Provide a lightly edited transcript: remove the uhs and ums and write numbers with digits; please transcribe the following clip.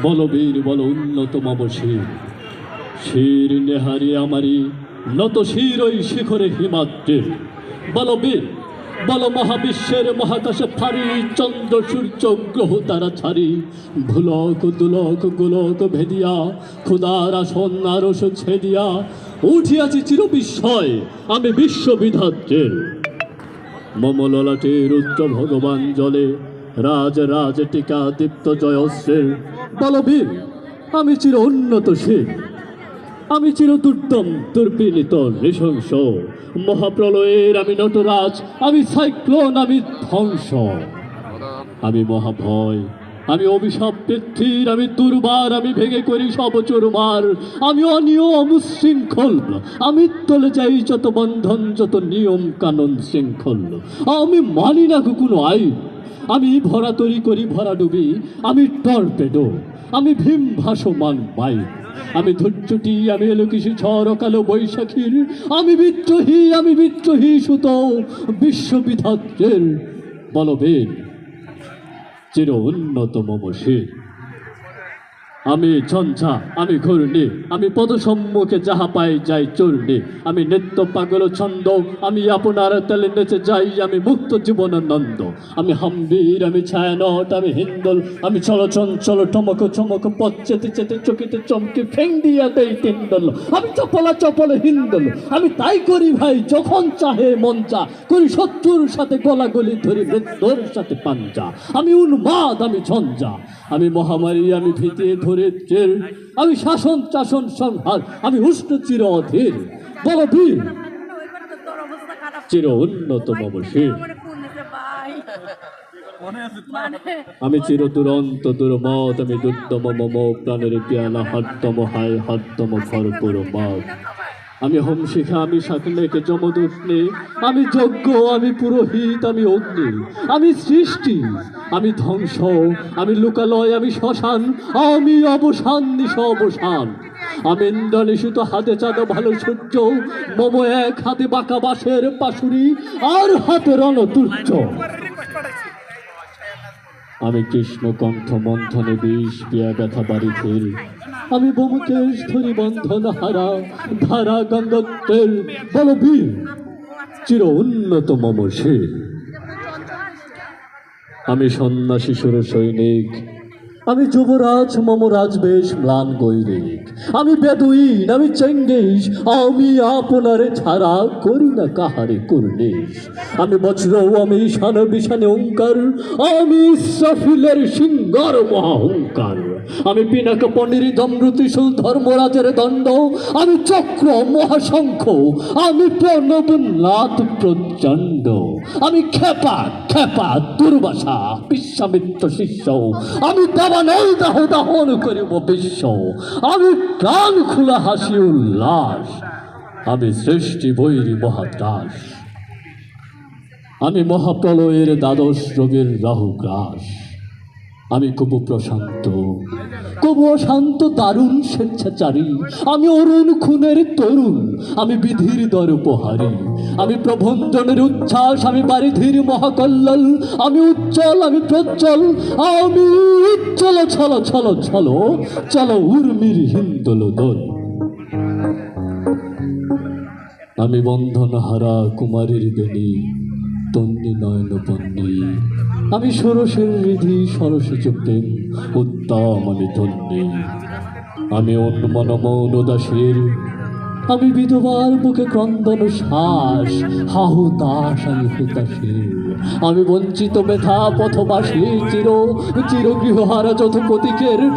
বলবীর বল উন্নত মম শির, শির নেহারি আমারি নত শির ওই শিখরে হিমাদ্রির। বলবীর বল মহাবিশ্বের মহাকাশে ফারি, চন্দ্র সূর্য গ্রহ তারা ছাড়ি, ভুলক দুলক গোলক ভেদিয়া, ক্ষুদার আসন আরশ ছেদিয়া, উঠিয়াছি চির বিস্ময় আমি বিশ্ববিধাত্রীর। মম ললাটে রুদ্র ভগবান জলে, রাজ রাজ টিকা দীপ্ত জয়শ্রের। বলবীর আমি চির উন্নত শির, আমি চির দুর্দম দুর্বিনীত নৃশংস, মহাপ্রলয়ের আমি নটরাজ, আমি সাইক্লোন, আমি ধ্বংস, আমি মহাভয়, আমি অভিশাপ পৃথ্বীর, আমি দুর্বার, আমি ভেঙে করি সব চুরমার, আমি অনিয়ম উশৃঙ্খল, আমি তলে যাই যত বন্ধন যত নিয়ম কানুন শৃঙ্খল, আমি মানি না কোনো আইন, আমি ভরা তরি করি ভরা ডুবি, আমি টর্পেডো, আমি ভীম ভাসমান বাইক, আমি ধৈর্যটি, আমি এলোকিসি ঝড় কালো বৈশাখীর, আমি বিদ্রোহী সুত বিশ্ববিধাত্রের। বলবীর চির উন্নত মম শির, আমি ঝঞ্ঝা, আমি ঘূর্ণি, আমি পদসম্মুখে যাহা পাই যাই চূর্ণি, আমি নিত্য পাগল ছন্দ, আমি আপনার তালে নেচে যাই, আমি মুক্ত জীবনানন্দ, আমি হাম্বীর, আমি ছায়ানট, আমি হিন্দল, আমি চলচঞ্চল টমক চমক পথ চেতে চেতে চকিতে চমকে ফেং দিয়া দেই তিন্দল, আমি চপল হিন্দল, আমি তাই করি ভাই যখন চাহে মন চা, করি শত্রুর সাথে গলাগলি ধরি মৃত্যুর সাথে পাঞ্জা, আমি উন্মাদ, আমি ঝঞ্ঝা, আমি মহামারী, আমি ভীতি ধরিত্রের, আমি শাসন চাষণ সংহার, আমি উষ্ণ চির অধীর। বলবীর চির উন্নত মম শির, আমি চির দুরন্ত দুর্মত, আমি দুর্দম মম প্রাণের পিয়ালা হরতম হায় হরতম ভরপুর মত, আমি হোম শিখা, আমি শাকলেকে যমদগ্নি, আমি যজ্ঞ, আমি পুরোহিত, আমি অগ্নি, আমি সৃষ্টি, আমি ধ্বংস, আমি লোকালয়, আমি শ্মশান, আমি অবসান নিশ অবসান, আমি ইন্দ্রনিষিত হাতে চাঁদ ভালো সূর্য, মম এক হাতে বাঁকা বাঁশের পাশুরি, আর হাতে রণতুর্য, আমি কৃষ্ণ কণ্ঠ মন্থনে বিষ পিয়া ব্যথা বাড়িথির, আমি বোমকেশ ধরি বন্ধন হারা ধারা গঙ্গোত্রের। বলবীর চির উন্নত মম শির, আমি সন্ন্যাসী সুর সৈনিক, আমি যুবরাজ মম রাজবেশ ম্লান গৈরিক, আমি বেদুইন, আমি চেঙ্গিস, আমি আপনারে ছাড়া করি না কাহারে কুর্নিশ, আমি বজ্র, আমি ঈশান বিশানে ওঙ্কার, আমি ইসরাফিলের সিংহর মহাহংকার, আমি পিনাক পনির ধমরুতিশূল ধর্মরাজের দণ্ড, আমি চক্র মহাশঙ্খ, আমি প্রণবনাথ প্রচণ্ড, আমি খেপা খেপা দুর্বাসা বিশ্বামিত্র শিষ্য, আমি দাবানল দাহ দাহন করিব বিশ্ব, আমি প্রাণ খোলা হাসি উল্লাস, আমি সৃষ্টি বৈরী মহাত্রাস, আমি মহাপ্রলয়ের দ্বাদশ রোগের রাহু গ্রাস, আমি কবু প্রশান্ত, কবু অশান্ত দারুণ স্বেচ্ছাচারী, আমি অরুণ খুনের তরুণ, আমি বিধির দরপহারী, আমি প্রভঞ্জনের উচ্ছ্বাস, আমি বারিধির মহাকল্লল, আমি উজ্জ্বল, আমি প্রজ্জ্বল, আমি উজ্জ্বল ছল ছল ছল চল উর্মির হিন্দল দোল, আমি বন্ধনহারা কুমারীর বেণী তন্নি নয়ন বন্নি, আমি ষোড়শের হৃদি সরসেজ প্রেম উত্তম আমি ধন্যী, আমি উন্মনমৌন উদাসীর, আমি বিধবার বুকে ক্রন্দন শ্বাস হাহুতাস, আমি হুতাশীর, আমি বঞ্চিত ব্যথা পথবাসী চির চির গৃহহারা যথপতিকের